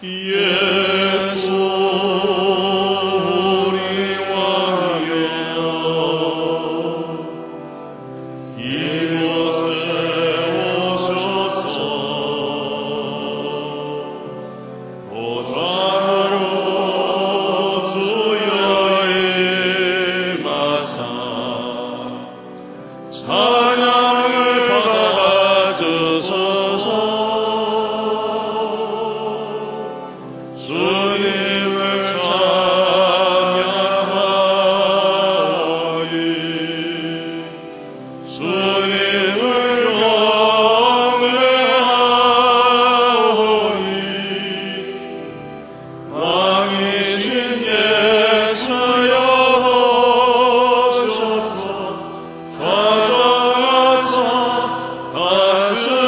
예수 우리 왕이여 이곳에 오셔서 보좌로 주여 임하사 찬양을 받아주소서. 주님을 찬양하리 주님을 경외하오니 왕이신 예수여 오셔서 좌정하사 다스리소서.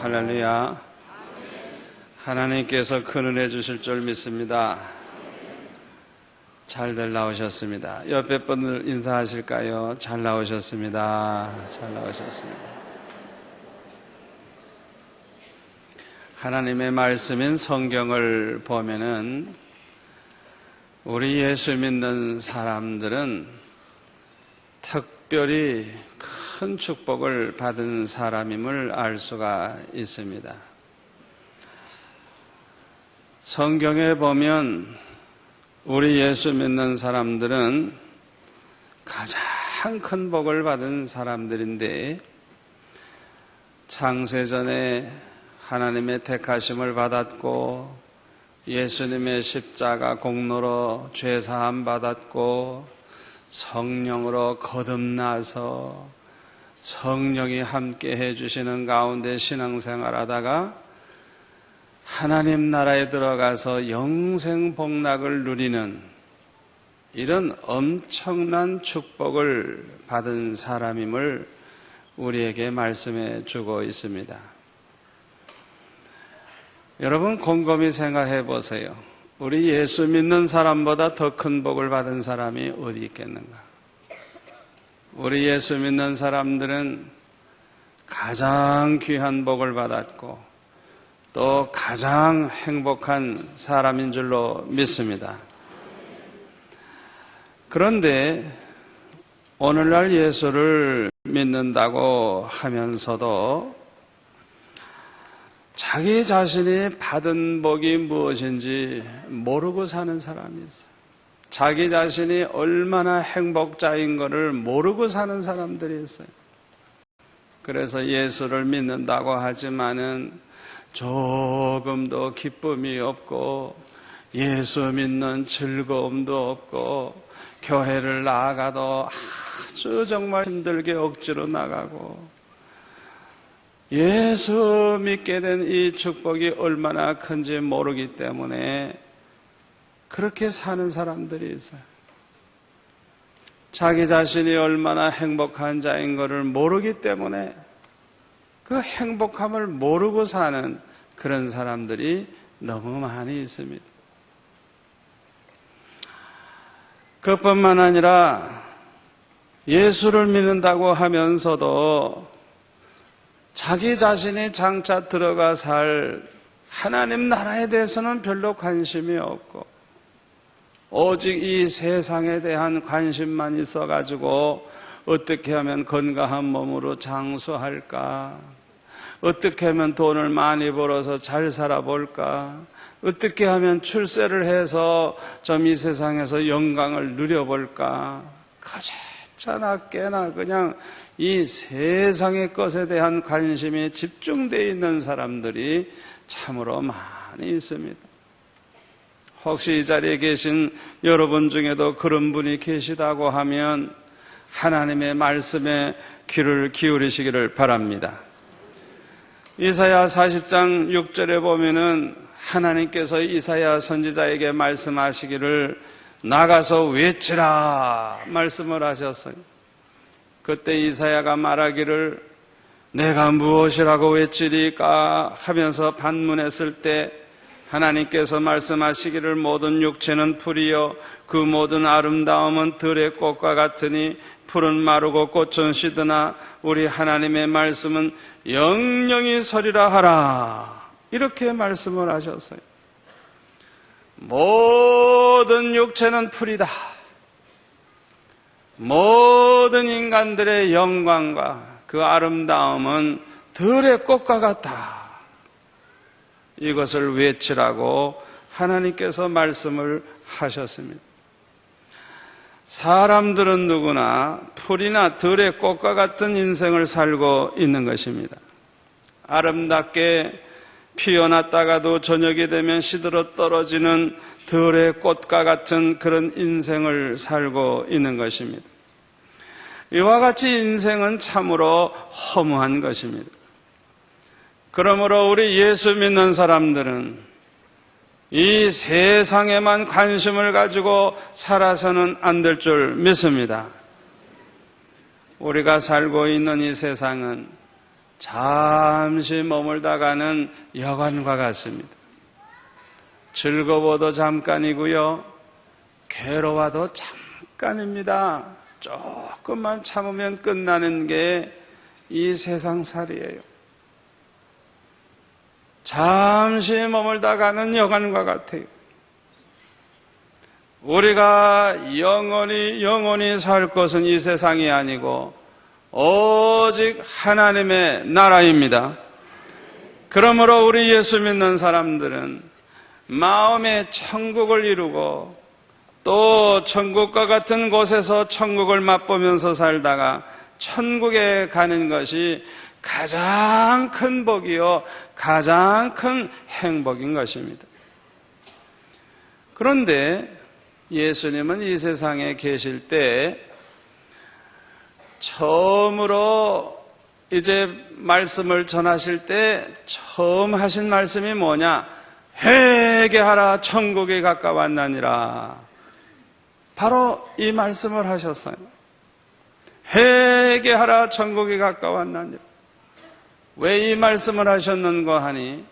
할렐루야. 하나님께서 큰 은혜 주실 줄 믿습니다. 잘들 나오셨습니다. 옆에 분들 인사하실까요? 잘 나오셨습니다. 잘 나오셨습니다. 하나님의 말씀인 성경을 보면은 우리 예수 믿는 사람들은 특별히 큰 축복을 받은 사람임을 알 수가 있습니다. 성경에 보면 우리 예수 믿는 사람들은 가장 큰 복을 받은 사람들인데, 창세전에 하나님의 택하심을 받았고 예수님의 십자가 공로로 죄사함 받았고 성령으로 거듭나서 성령이 함께 해주시는 가운데 신앙생활하다가 하나님 나라에 들어가서 영생 복락을 누리는 이런 엄청난 축복을 받은 사람임을 우리에게 말씀해 주고 있습니다. 여러분 곰곰이 생각해 보세요. 우리 예수 믿는 사람보다 더 큰 복을 받은 사람이 어디 있겠는가? 우리 예수 믿는 사람들은 가장 귀한 복을 받았고 또 가장 행복한 사람인 줄로 믿습니다. 그런데 오늘날 예수를 믿는다고 하면서도 자기 자신이 받은 복이 무엇인지 모르고 사는 사람이 있어요. 자기 자신이 얼마나 행복자인 것을 모르고 사는 사람들이 있어요. 그래서 예수를 믿는다고 하지만은 조금도 기쁨이 없고 예수 믿는 즐거움도 없고 교회를 나가도 아주 정말 힘들게 억지로 나가고 예수 믿게 된 이 축복이 얼마나 큰지 모르기 때문에 그렇게 사는 사람들이 있어요. 자기 자신이 얼마나 행복한 자인 것을 모르기 때문에 그 행복함을 모르고 사는 그런 사람들이 너무 많이 있습니다. 그뿐만 아니라 예수를 믿는다고 하면서도 자기 자신이 장차 들어가 살 하나님 나라에 대해서는 별로 관심이 없고 오직 이 세상에 대한 관심만 있어가지고 어떻게 하면 건강한 몸으로 장수할까? 어떻게 하면 돈을 많이 벌어서 잘 살아볼까? 어떻게 하면 출세를 해서 좀 이 세상에서 영광을 누려볼까? 가재짜나 깨나 그냥 이 세상의 것에 대한 관심이 집중되어 있는 사람들이 참으로 많이 있습니다. 혹시 이 자리에 계신 여러분 중에도 그런 분이 계시다고 하면 하나님의 말씀에 귀를 기울이시기를 바랍니다. 이사야 40장 6절에 보면은 하나님께서 이사야 선지자에게 말씀하시기를 나가서 외치라 말씀을 하셨어요. 그때 이사야가 말하기를 내가 무엇이라고 외치리까 하면서 반문했을 때 하나님께서 말씀하시기를 모든 육체는 풀이요 그 모든 아름다움은 들의 꽃과 같으니 풀은 마르고 꽃은 시드나 우리 하나님의 말씀은 영영이 서리라 하라. 이렇게 말씀을 하셨어요. 모든 육체는 풀이다. 모든 인간들의 영광과 그 아름다움은 들의 꽃과 같다. 이것을 외치라고 하나님께서 말씀을 하셨습니다. 사람들은 누구나 풀이나 들의 꽃과 같은 인생을 살고 있는 것입니다. 아름답게 피어났다가도 저녁이 되면 시들어 떨어지는 들의 꽃과 같은 그런 인생을 살고 있는 것입니다. 이와 같이 인생은 참으로 허무한 것입니다. 그러므로 우리 예수 믿는 사람들은 이 세상에만 관심을 가지고 살아서는 안 될 줄 믿습니다. 우리가 살고 있는 이 세상은 잠시 머물다가는 여관과 같습니다. 즐거워도 잠깐이고요, 괴로워도 잠깐입니다. 조금만 참으면 끝나는 게 이 세상살이에요. 잠시 머물다가는 여관과 같아요. 우리가 영원히 살 것은 이 세상이 아니고 오직 하나님의 나라입니다. 그러므로 우리 예수 믿는 사람들은 마음에 천국을 이루고 또 천국과 같은 곳에서 천국을 맛보면서 살다가 천국에 가는 것이 가장 큰 복이요 가장 큰 행복인 것입니다. 그런데 예수님은 이 세상에 계실 때 처음으로 이제 말씀을 전하실 때 처음 하신 말씀이 뭐냐? 회개하라 천국이 가까웠나니라. 바로 이 말씀을 하셨어요. 회개하라 천국이 가까웠나니라. 왜 이 말씀을 하셨는가 하니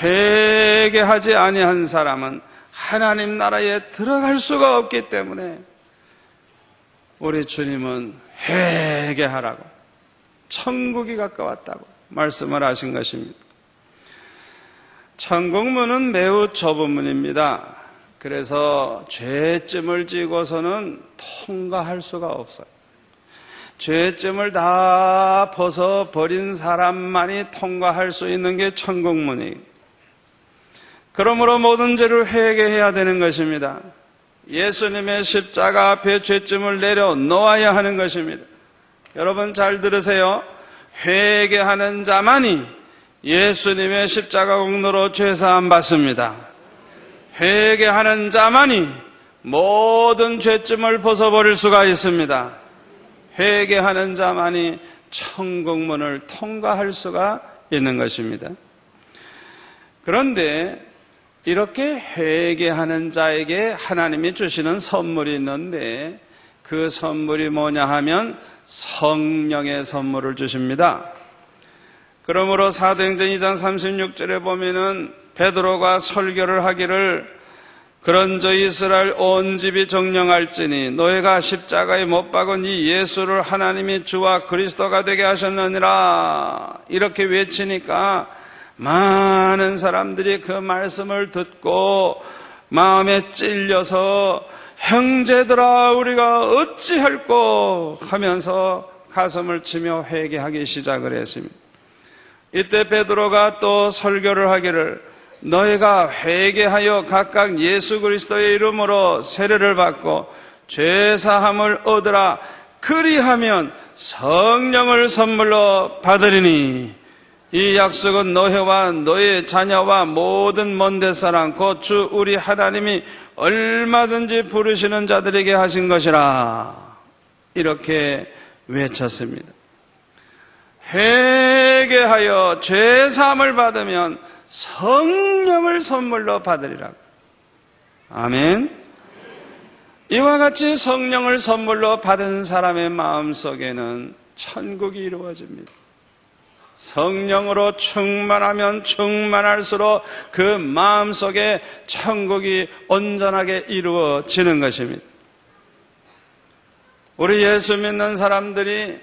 회개하지 아니한 사람은 하나님 나라에 들어갈 수가 없기 때문에 우리 주님은 회개하라고 천국이 가까웠다고 말씀을 하신 것입니다. 천국문은 매우 좁은 문입니다. 그래서 죄점을 지고서는 통과할 수가 없어요. 죄점을 다 벗어버린 사람만이 통과할 수 있는 게 천국문이에요. 그러므로 모든 죄를 회개해야 되는 것입니다. 예수님의 십자가 앞에 죄점을 내려놓아야 하는 것입니다. 여러분 잘 들으세요. 회개하는 자만이 예수님의 십자가 공로로 죄사함 받습니다. 회개하는 자만이 모든 죄점을 벗어버릴 수가 있습니다. 회개하는 자만이 천국문을 통과할 수가 있는 것입니다. 그런데 이렇게 회개하는 자에게 하나님이 주시는 선물이 있는데 그 선물이 뭐냐 하면 성령의 선물을 주십니다. 그러므로 사도행전 2장 36절에 보면은 베드로가 설교를 하기를 그런저 이스라엘 온 집이 정령할지니 너희가 십자가에 못 박은 이 예수를 하나님이 주와 그리스도가 되게 하셨느니라 이렇게 외치니까 많은 사람들이 그 말씀을 듣고 마음에 찔려서 형제들아 우리가 어찌할꼬 하면서 가슴을 치며 회개하기 시작을 했습니다. 이때 베드로가 또 설교를 하기를 너희가 회개하여 각각 예수 그리스도의 이름으로 세례를 받고 죄사함을 얻으라 그리하면 성령을 선물로 받으리니 이 약속은 너희와 너희 자녀와 모든 먼데 사람 곧 주 우리 하나님이 얼마든지 부르시는 자들에게 하신 것이라 이렇게 외쳤습니다. 회개하여 죄사함을 받으면 성령을 선물로 받으리라고. 아멘. 이와 같이 성령을 선물로 받은 사람의 마음속에는 천국이 이루어집니다. 성령으로 충만하면 충만할수록 그 마음속에 천국이 온전하게 이루어지는 것입니다. 우리 예수 믿는 사람들이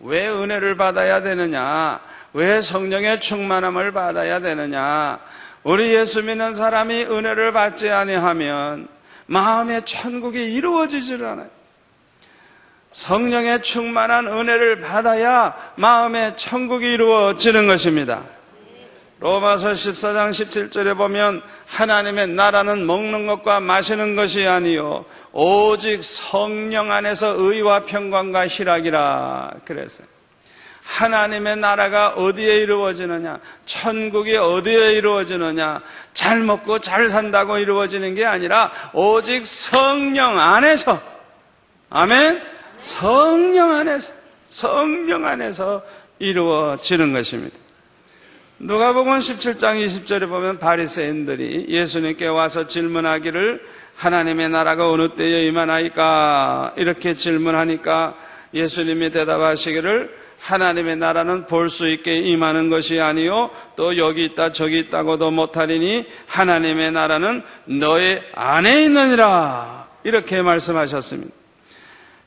왜 은혜를 받아야 되느냐? 왜 성령의 충만함을 받아야 되느냐? 우리 예수 믿는 사람이 은혜를 받지 아니하면 마음의 천국이 이루어지질 않아요. 성령의 충만한 은혜를 받아야 마음의 천국이 이루어지는 것입니다. 로마서 14장 17절에 보면 하나님의 나라는 먹는 것과 마시는 것이 아니요 오직 성령 안에서 의와 평강과 희락이라 그랬어요. 하나님의 나라가 어디에 이루어지느냐? 천국이 어디에 이루어지느냐? 잘 먹고 잘 산다고 이루어지는 게 아니라 오직 성령 안에서, 아멘? 성령 안에서 이루어지는 것입니다. 누가복음 17장 20절에 보면 바리새인들이 예수님께 와서 질문하기를 하나님의 나라가 어느 때에 임하나이까? 이렇게 질문하니까 예수님이 대답하시기를 하나님의 나라는 볼 수 있게 임하는 것이 아니요 또 여기 있다 저기 있다고도 못하리니 하나님의 나라는 너의 안에 있느니라 이렇게 말씀하셨습니다.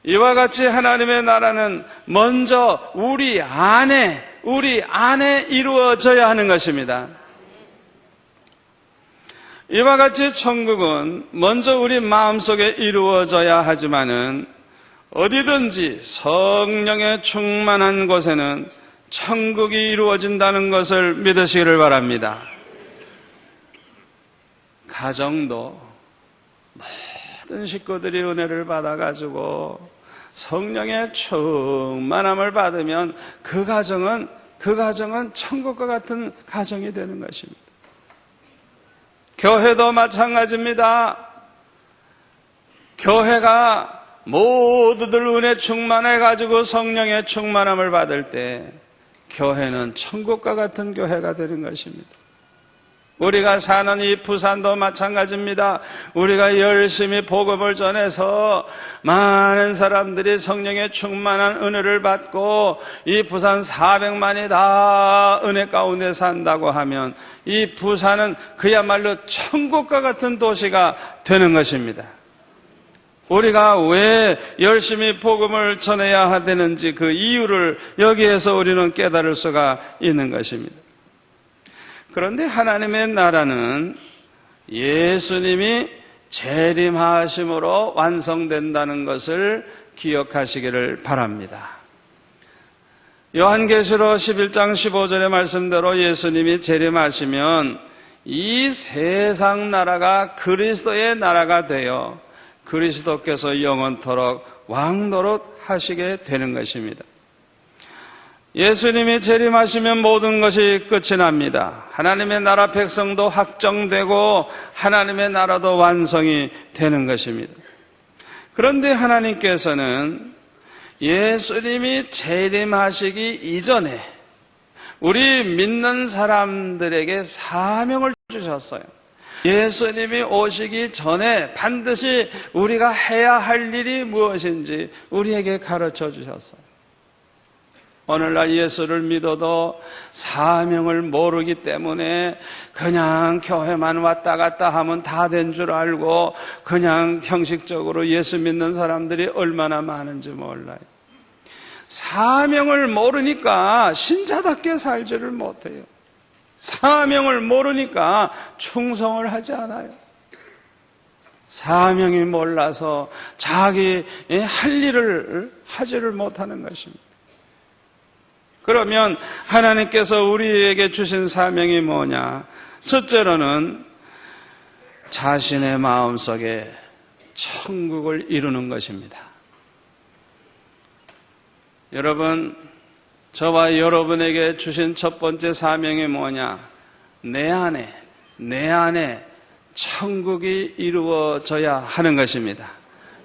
이와 같이 하나님의 나라는 먼저 우리 안에 이루어져야 하는 것입니다. 이와 같이 천국은 먼저 우리 마음속에 이루어져야 하지만은 어디든지 성령의 충만한 곳에는 천국이 이루어진다는 것을 믿으시기를 바랍니다. 가정도 모든 식구들이 은혜를 받아가지고 성령의 충만함을 받으면 그 가정은 천국과 같은 가정이 되는 것입니다. 교회도 마찬가지입니다. 교회가 모두들 은혜 충만해가지고 성령의 충만함을 받을 때 교회는 천국과 같은 교회가 되는 것입니다. 우리가 사는 이 부산도 마찬가지입니다. 우리가 열심히 복음을 전해서 많은 사람들이 성령의 충만한 은혜를 받고 이 부산 400만이 다 은혜 가운데 산다고 하면 이 부산은 그야말로 천국과 같은 도시가 되는 것입니다. 우리가 왜 열심히 복음을 전해야 되는지 그 이유를 여기에서 우리는 깨달을 수가 있는 것입니다. 그런데 하나님의 나라는 예수님이 재림하심으로 완성된다는 것을 기억하시기를 바랍니다. 요한계시록 11장 15절의 말씀대로 예수님이 재림하시면 이 세상 나라가 그리스도의 나라가 되어 그리스도께서 영원토록 왕노릇 하시게 되는 것입니다. 예수님이 재림하시면 모든 것이 끝이 납니다. 하나님의 나라 백성도 확정되고 하나님의 나라도 완성이 되는 것입니다. 그런데 하나님께서는 예수님이 재림하시기 이전에 우리 믿는 사람들에게 사명을 주셨어요. 예수님이 오시기 전에 반드시 우리가 해야 할 일이 무엇인지 우리에게 가르쳐 주셨어요. 오늘날 예수를 믿어도 사명을 모르기 때문에 그냥 교회만 왔다 갔다 하면 다 된 줄 알고 그냥 형식적으로 예수 믿는 사람들이 얼마나 많은지 몰라요. 사명을 모르니까 신자답게 살지를 못해요. 사명을 모르니까 충성을 하지 않아요. 사명이 몰라서 자기 할 일을 하지를 못하는 것입니다. 그러면 하나님께서 우리에게 주신 사명이 뭐냐? 첫째로는 자신의 마음속에 천국을 이루는 것입니다. 여러분, 저와 여러분에게 주신 첫 번째 사명이 뭐냐? 내 안에 천국이 이루어져야 하는 것입니다.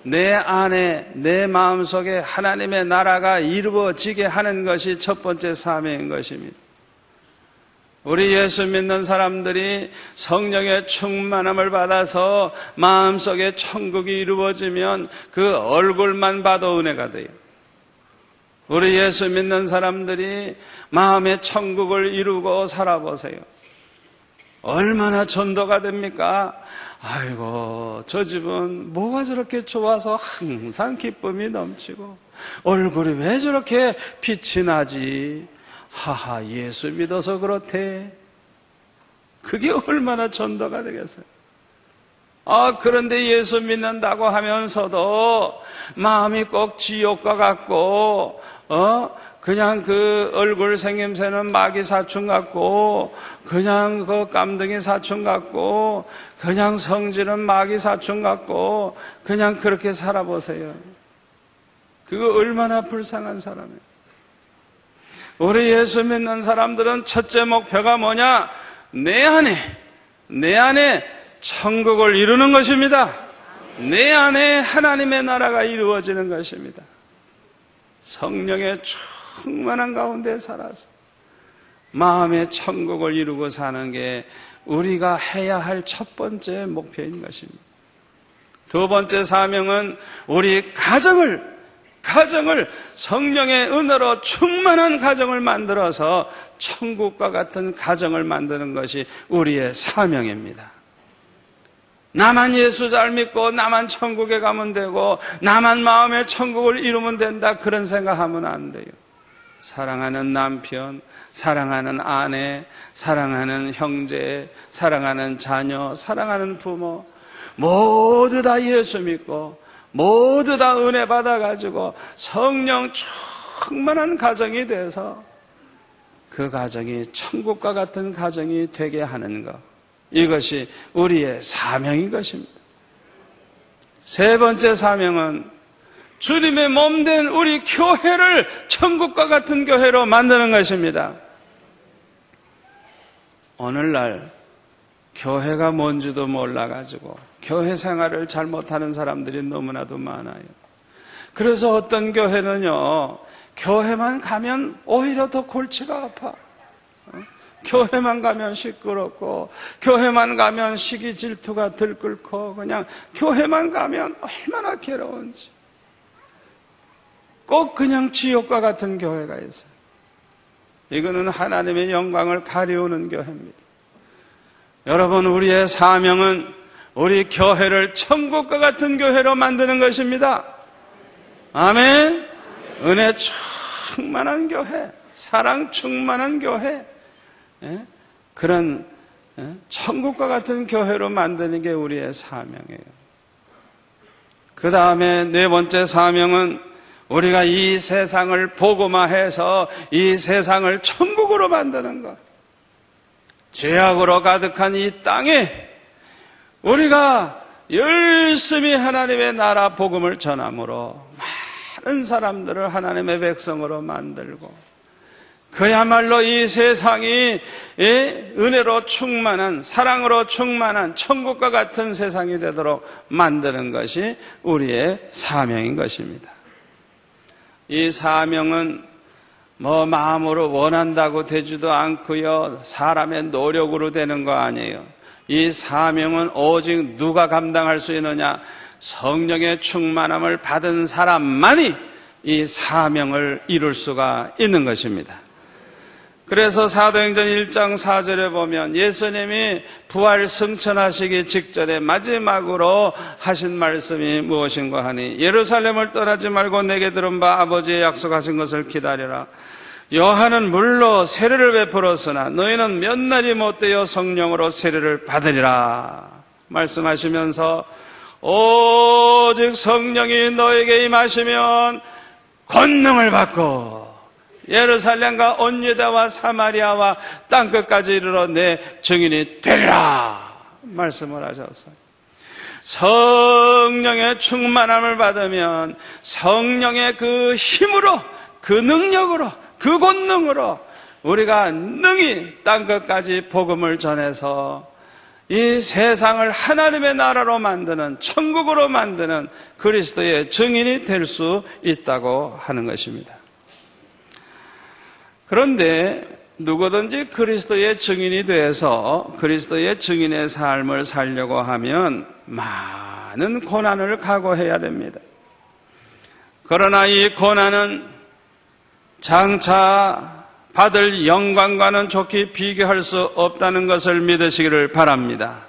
내 안에, 내 마음속에 하나님의 나라가 이루어지게 하는 것이 첫 번째 사명인 것입니다. 우리 예수 믿는 사람들이 성령의 충만함을 받아서 마음속에 천국이 이루어지면 그 얼굴만 봐도 은혜가 돼요. 우리 예수 믿는 사람들이 마음의 천국을 이루고 살아보세요. 얼마나 전도가 됩니까? 아이고, 저 집은 뭐가 저렇게 좋아서 항상 기쁨이 넘치고 얼굴이 왜 저렇게 빛이 나지? 하하, 예수 믿어서 그렇대. 그게 얼마나 전도가 되겠어요? 그런데 예수 믿는다고 하면서도 마음이 꼭 지옥과 같고, 그냥 그 얼굴 생김새는 마귀 사춘 같고, 그냥 그 깜둥이 사춘 같고, 그냥 성질은 마귀 사춘 같고, 그냥 그렇게 살아보세요. 그거 얼마나 불쌍한 사람이에요. 우리 예수 믿는 사람들은 첫째 목표가 뭐냐? 내 안에 천국을 이루는 것입니다. 내 안에 하나님의 나라가 이루어지는 것입니다. 성령의 충만한 가운데 살아서 마음의 천국을 이루고 사는 게 우리가 해야 할 첫 번째 목표인 것입니다. 두 번째 사명은 우리 가정을 성령의 은혜로 충만한 가정을 만들어서 천국과 같은 가정을 만드는 것이 우리의 사명입니다. 나만 예수 잘 믿고 나만 천국에 가면 되고 나만 마음의 천국을 이루면 된다, 그런 생각하면 안 돼요. 사랑하는 남편, 사랑하는 아내, 사랑하는 형제, 사랑하는 자녀, 사랑하는 부모, 모두 다 예수 믿고 모두 다 은혜 받아가지고 성령 충만한 가정이 돼서 그 가정이 천국과 같은 가정이 되게 하는 것, 이것이 우리의 사명인 것입니다. 세 번째 사명은 주님의 몸된 우리 교회를 천국과 같은 교회로 만드는 것입니다. 오늘날 교회가 뭔지도 몰라가지고 교회 생활을 잘못하는 사람들이 너무나도 많아요. 그래서 어떤 교회는요, 교회만 가면 오히려 더 골치가 아파. 교회만 가면 시끄럽고, 교회만 가면 시기 질투가 들끓고, 그냥 교회만 가면 얼마나 괴로운지. 꼭 그냥 지옥과 같은 교회가 있어요. 이거는 하나님의 영광을 가려우는 교회입니다. 여러분, 우리의 사명은 우리 교회를 천국과 같은 교회로 만드는 것입니다. 아멘. 은혜 충만한 교회, 사랑 충만한 교회, 그런 천국과 같은 교회로 만드는 게 우리의 사명이에요. 그 다음에 네 번째 사명은 우리가 이 세상을 복음화해서 이 세상을 천국으로 만드는 것. 죄악으로 가득한 이 땅에 우리가 열심히 하나님의 나라 복음을 전함으로 많은 사람들을 하나님의 백성으로 만들고, 그야말로 이 세상이 은혜로 충만한, 사랑으로 충만한 천국과 같은 세상이 되도록 만드는 것이 우리의 사명인 것입니다. 이 사명은 마음으로 원한다고 되지도 않고요, 사람의 노력으로 되는 거 아니에요. 이 사명은 오직 누가 감당할 수 있느냐? 성령의 충만함을 받은 사람만이 이 사명을 이룰 수가 있는 것입니다. 그래서 사도행전 1장 4절에 보면 예수님이 부활 승천하시기 직전에 마지막으로 하신 말씀이 무엇인가 하니, 예루살렘을 떠나지 말고 내게 들은 바 아버지의 약속하신 것을 기다려라. 요한은 물로 세례를 베풀었으나 너희는 몇 날이 못되어 성령으로 세례를 받으리라 말씀하시면서, 오직 성령이 너에게 임하시면 권능을 받고 예루살렘과 온 유다와 사마리아와 땅끝까지 이르러 내 증인이 되리라 말씀을 하셨어요. 성령의 충만함을 받으면 성령의 그 힘으로, 그 능력으로, 그 권능으로 우리가 능히 땅끝까지 복음을 전해서 이 세상을 하나님의 나라로 만드는, 천국으로 만드는 그리스도의 증인이 될 수 있다고 하는 것입니다. 그런데 누구든지 그리스도의 증인이 돼서 그리스도의 증인의 삶을 살려고 하면 많은 고난을 각오해야 됩니다. 그러나 이 고난은 장차 받을 영광과는 좋게 비교할 수 없다는 것을 믿으시기를 바랍니다.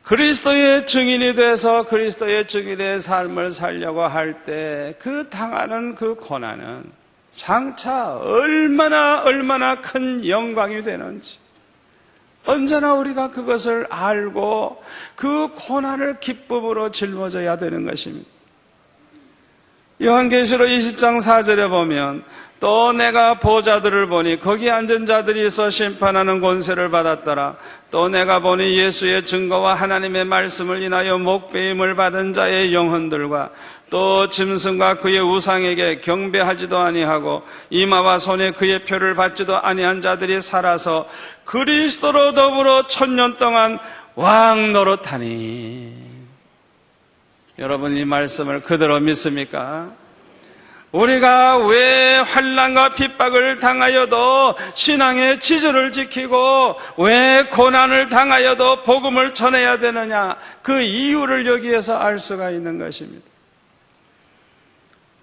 그리스도의 증인이 돼서 그리스도의 증인의 삶을 살려고 할 때 그 당하는 그 고난은 장차 얼마나 큰 영광이 되는지 언제나 우리가 그것을 알고 그 고난을 기쁨으로 짊어져야 되는 것입니다. 요한계시록 20장 4절에 보면 또 내가 보좌들을 보니 거기 앉은 자들이 있어 심판하는 권세를 받았더라. 또 내가 보니 예수의 증거와 하나님의 말씀을 인하여 목배임을 받은 자의 영혼들과 또 짐승과 그의 우상에게 경배하지도 아니하고 이마와 손에 그의 표를 받지도 아니한 자들이 살아서 그리스도로 더불어 1000년 동안 왕 노릇하니. 여러분, 이 말씀을 그대로 믿습니까? 우리가 왜 환난과 핍박을 당하여도 신앙의 지조를 지키고 왜 고난을 당하여도 복음을 전해야 되느냐, 그 이유를 여기에서 알 수가 있는 것입니다.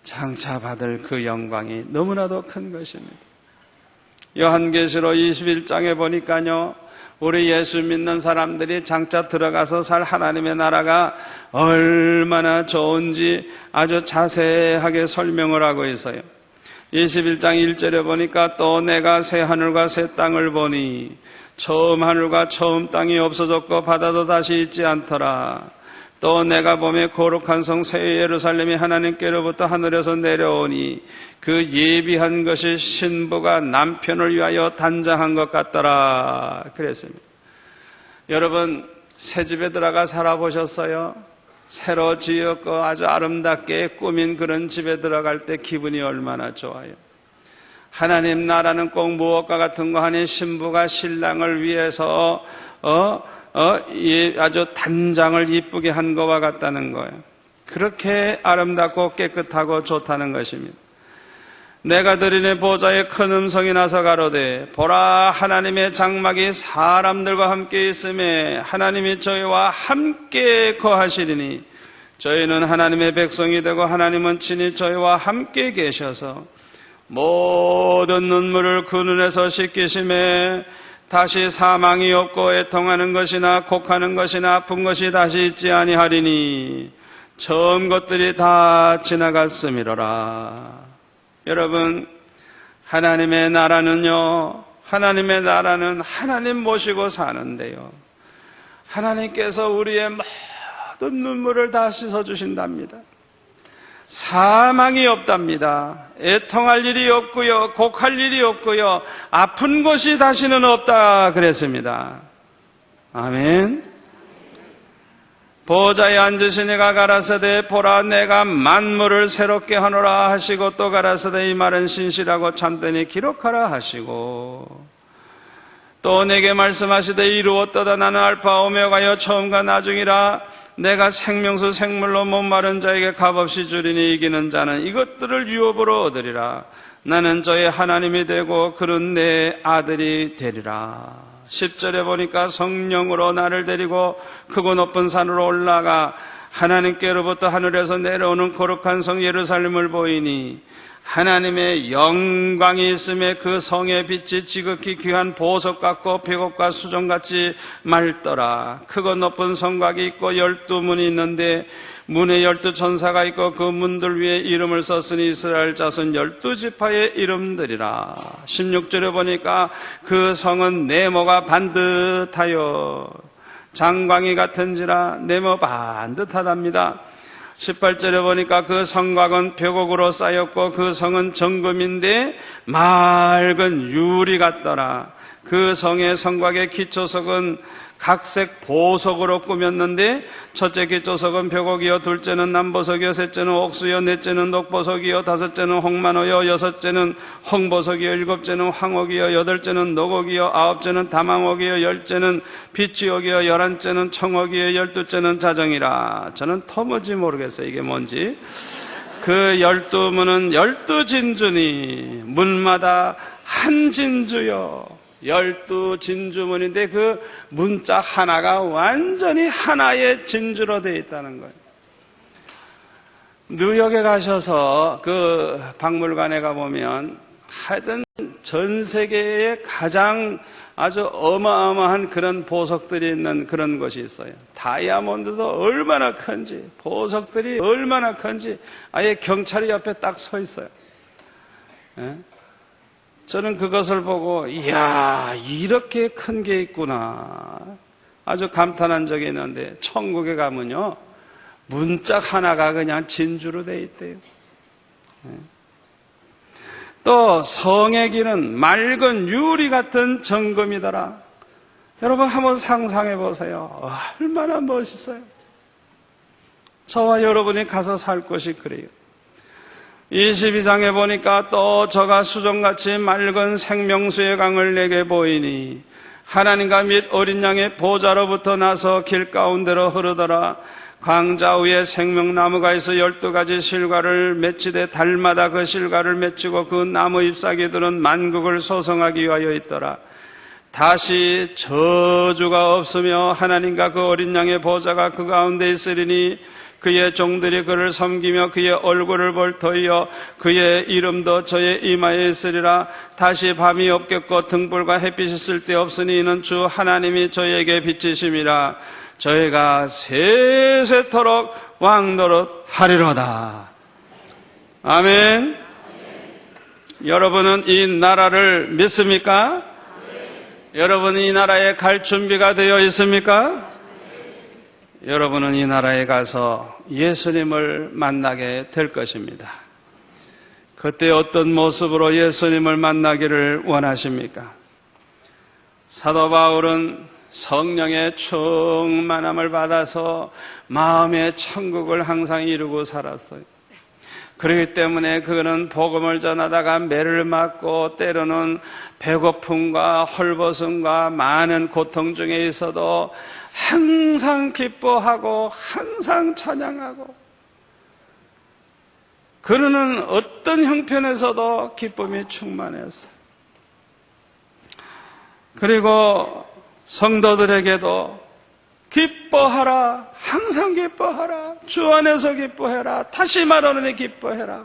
장차 받을 그 영광이 너무나도 큰 것입니다. 요한계시록 21장에 보니까요, 우리 예수 믿는 사람들이 장차 들어가서 살 하나님의 나라가 얼마나 좋은지 아주 자세하게 설명을 하고 있어요. 21장 1절에 보니까 또 내가 새 하늘과 새 땅을 보니 처음 하늘과 처음 땅이 없어졌고 바다도 다시 있지 않더라. 또 내가 보매 거룩한 성 새 예루살렘이 하나님께로부터 하늘에서 내려오니 그 예비한 것이 신부가 남편을 위하여 단장한 것 같더라 그랬습니다. 여러분, 새 집에 들어가 살아보셨어요? 새로 지었고 아주 아름답게 꾸민 그런 집에 들어갈 때 기분이 얼마나 좋아요. 하나님 나라는 꼭 무엇과 같은 거 하니 신부가 신랑을 위해서 아주 단장을 이쁘게 한 것과 같다는 거예요. 그렇게 아름답고 깨끗하고 좋다는 것입니다. 내가 들으니 보좌에 큰 음성이 나서 가로되 보라, 하나님의 장막이 사람들과 함께 있음에 하나님이 저희와 함께 거하시리니 저희는 하나님의 백성이 되고 하나님은 친히 저희와 함께 계셔서 모든 눈물을 그 눈에서 씻기심에 다시 사망이 없고 애통하는 것이나 곡하는 것이나 아픈 것이 다시 있지 아니하리니 처음 것들이 다 지나갔음이로라. 여러분, 하나님의 나라는요, 하나님의 나라는 하나님 모시고 사는데요, 하나님께서 우리의 모든 눈물을 다 씻어주신답니다. 사망이 없답니다. 애통할 일이 없고요, 곡할 일이 없고요, 아픈 것이 다시는 없다 그랬습니다. 아멘. 보좌에 앉으신 이가 가라사대 보라, 내가 만물을 새롭게 하노라 하시고 또 가라사대 이 말은 신실하고 참되니 기록하라 하시고 또 내게 말씀하시되 이루었도다. 나는 알파 오메가여 처음과 나중이라. 내가 생명수 생물로 목마른 자에게 값없이 주리니 이기는 자는 이것들을 유업으로 얻으리라. 나는 저의 하나님이 되고 그는 내 아들이 되리라. 10절에 보니까 성령으로 나를 데리고 크고 높은 산으로 올라가 하나님께로부터 하늘에서 내려오는 거룩한 성 예루살렘을 보이니 하나님의 영광이 있음에 그 성의 빛이 지극히 귀한 보석 같고 백옥과 수정같이 맑더라. 크고 높은 성곽이 있고 12문이 있는데 문에 12천사가 있고 그 문들 위에 이름을 썼으니 이스라엘 자손 12지파의 이름들이라. 16절에 보니까 그 성은 네모가 반듯하여 장광이 같은지라. 네모 반듯하답니다. 18절에 보니까 그 성곽은 벽옥으로 쌓였고 그 성은 정금인데 맑은 유리 같더라. 그 성의 성곽의 기초석은 각색 보석으로 꾸몄는데 첫째 기초석은 벽옥이요, 둘째는 남보석이요, 셋째는 옥수요, 넷째는 녹보석이요, 다섯째는 홍만호요, 여섯째는 홍보석이요, 일곱째는 황옥이요, 여덟째는 녹옥이요, 아홉째는 다망옥이요, 열째는 비치옥이요, 11째는 청옥이요, 12째는 자정이라. 저는 터무지 모르겠어요, 이게 뭔지. 그 12문은 12진주니 문마다 한 진주요. 12진주문인데 그 문자 하나가 완전히 하나의 진주로 되어 있다는 거예요. 뉴욕에 가셔서 그 박물관에 가보면 하여튼 전 세계에 가장 아주 어마어마한 그런 보석들이 있는 그런 곳이 있어요. 다이아몬드도 얼마나 큰지, 보석들이 얼마나 큰지 아예 경찰이 옆에 딱 서 있어요. 예? 저는 그것을 보고 이야, 이렇게 큰 게 있구나 아주 감탄한 적이 있는데, 천국에 가면요 문짝 하나가 그냥 진주로 돼 있대요. 또 성의 길은 맑은 유리 같은 정금이더라. 여러분 한번 상상해 보세요. 얼마나 멋있어요. 저와 여러분이 가서 살 곳이 그래요. 22장에 보니까 또 저가 수정같이 맑은 생명수의 강을 내게 보이니 하나님과 및 어린 양의 보좌로부터 나서 길 가운데로 흐르더라. 광자 위에 생명나무가 있어 12가지 실과를 맺히되 달마다 그 실과를 맺히고 그 나무 잎사귀들은 만국을 소성하기 위하여 있더라. 다시 저주가 없으며 하나님과 그 어린 양의 보좌가 그 가운데 있으리니 그의 종들이 그를 섬기며 그의 얼굴을 볼 터이요 그의 이름도 저의 이마에 있으리라. 다시 밤이 없겠고 등불과 햇빛이 쓸데없으니 이는 주 하나님이 저에게 빛이심이라. 저희가 세세토록 왕노릇 하리로다. 아멘. 여러분은 이 나라를 믿습니까? 여러분은 이 나라에 갈 준비가 되어 있습니까? 여러분은 이 나라에 가서 예수님을 만나게 될 것입니다. 그때 어떤 모습으로 예수님을 만나기를 원하십니까? 사도 바울은 성령의 충만함을 받아서 마음의 천국을 항상 이루고 살았어요. 그렇기 때문에 그는 복음을 전하다가 매를 맞고 때로는 배고픔과 헐벗음과 많은 고통 중에 있어도 항상 기뻐하고 항상 찬양하고, 그는 어떤 형편에서도 기쁨이 충만했어요. 그리고 성도들에게도 기뻐하라, 항상 기뻐하라, 주 안에서 기뻐해라, 다시 말하노니 기뻐해라.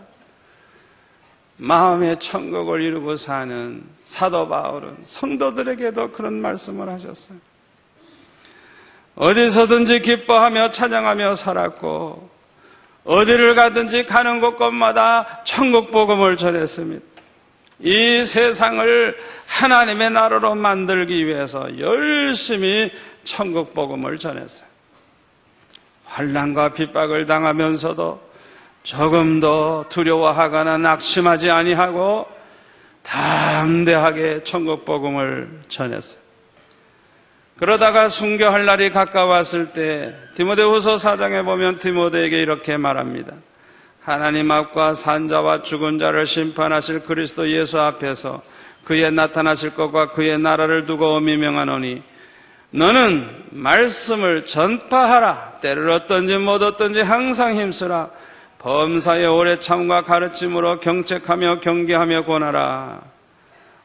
마음의 천국을 이루고 사는 사도 바울은 성도들에게도 그런 말씀을 하셨어요. 어디서든지 기뻐하며 찬양하며 살았고 어디를 가든지 가는 곳곳마다 천국 복음을 전했습니다. 이 세상을 하나님의 나라로 만들기 위해서 열심히 천국 복음을 전했어요. 환난과 핍박을 당하면서도 조금도 두려워하거나 낙심하지 아니하고 담대하게 천국 복음을 전했어요. 그러다가 순교할 날이 가까웠을 때 디모데후서 4장에 보면 디모데에게 이렇게 말합니다. 하나님 앞과 산자와 죽은 자를 심판하실 그리스도 예수 앞에서 그의 나타나실 것과 그의 나라를 두고 엄히 명하노니 너는 말씀을 전파하라. 때를 얻든지 못 얻든지 항상 힘쓰라. 범사의 오래 참과 가르침으로 경책하며 경계하며 권하라.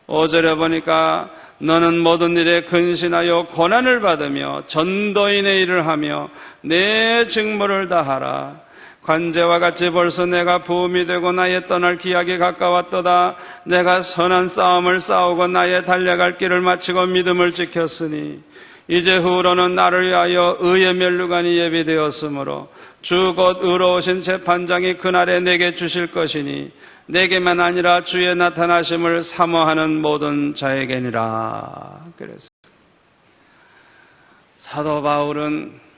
5절에 보니까 너는 모든 일에 근신하여 고난을 받으며 전도인의 일을 하며 내 직무를 다하라. 관제와 같이 벌써 내가 부음이 되고 나의 떠날 기약이 가까웠도다. 내가 선한 싸움을 싸우고 나의 달려갈 길을 마치고 믿음을 지켰으니 이제 후로는 나를 위하여 의의 면류관이 예비되었으므로 주 곧 의로우신 재판장이 그날에 내게 주실 것이니 내게만 아니라 주의 나타나심을 사모하는 모든 자에게니라. 그래서 사도 바울은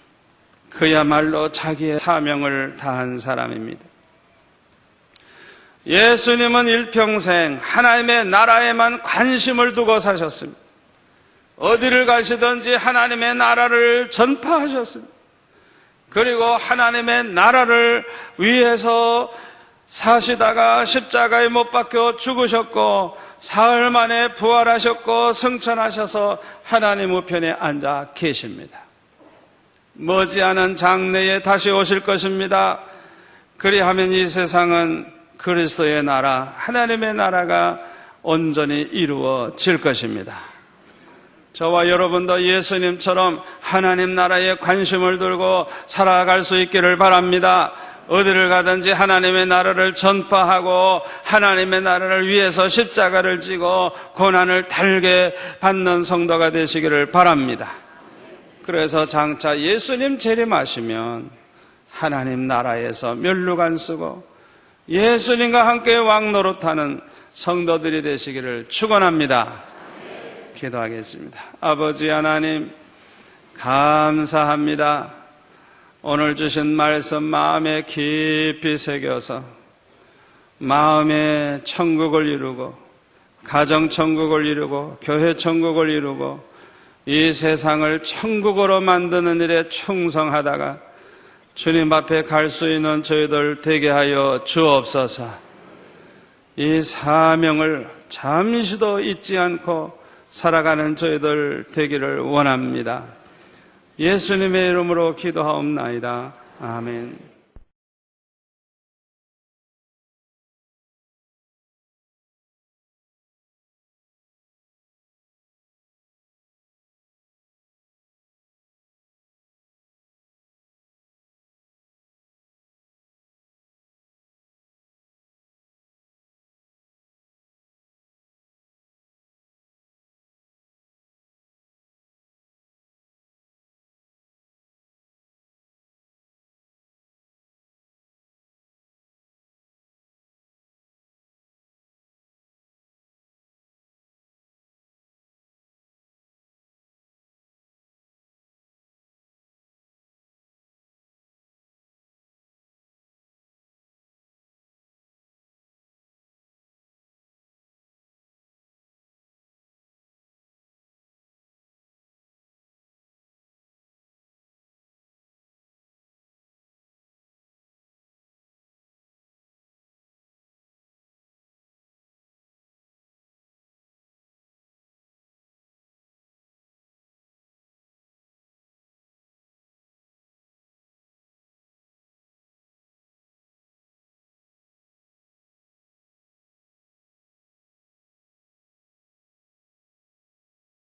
그야말로 자기의 사명을 다한 사람입니다. 예수님은 일평생 하나님의 나라에만 관심을 두고 사셨습니다. 어디를 가시든지 하나님의 나라를 전파하셨습니다. 그리고 하나님의 나라를 위해서 사시다가 십자가에 못 박혀 죽으셨고 사흘 만에 부활하셨고 승천하셔서 하나님 우편에 앉아 계십니다. 머지않은 장래에 다시 오실 것입니다. 그리하면 이 세상은 그리스도의 나라, 하나님의 나라가 온전히 이루어질 것입니다. 저와 여러분도 예수님처럼 하나님 나라에 관심을 들고 살아갈 수 있기를 바랍니다. 어디를 가든지 하나님의 나라를 전파하고 하나님의 나라를 위해서 십자가를 지고 고난을 달게 받는 성도가 되시기를 바랍니다. 그래서 장차 예수님 재림하시면 하나님 나라에서 멸류관 쓰고 예수님과 함께 왕노릇하는 성도들이 되시기를 축원합니다. 기도하겠습니다. 아버지 하나님 감사합니다. 오늘 주신 말씀 마음에 깊이 새겨서 마음에 천국을 이루고 가정천국을 이루고 교회천국을 이루고 이 세상을 천국으로 만드는 일에 충성하다가 주님 앞에 갈 수 있는 저희들 되게 하여 주옵소서. 이 사명을 잠시도 잊지 않고 살아가는 저희들 되기를 원합니다. 예수님의 이름으로 기도하옵나이다. 아멘.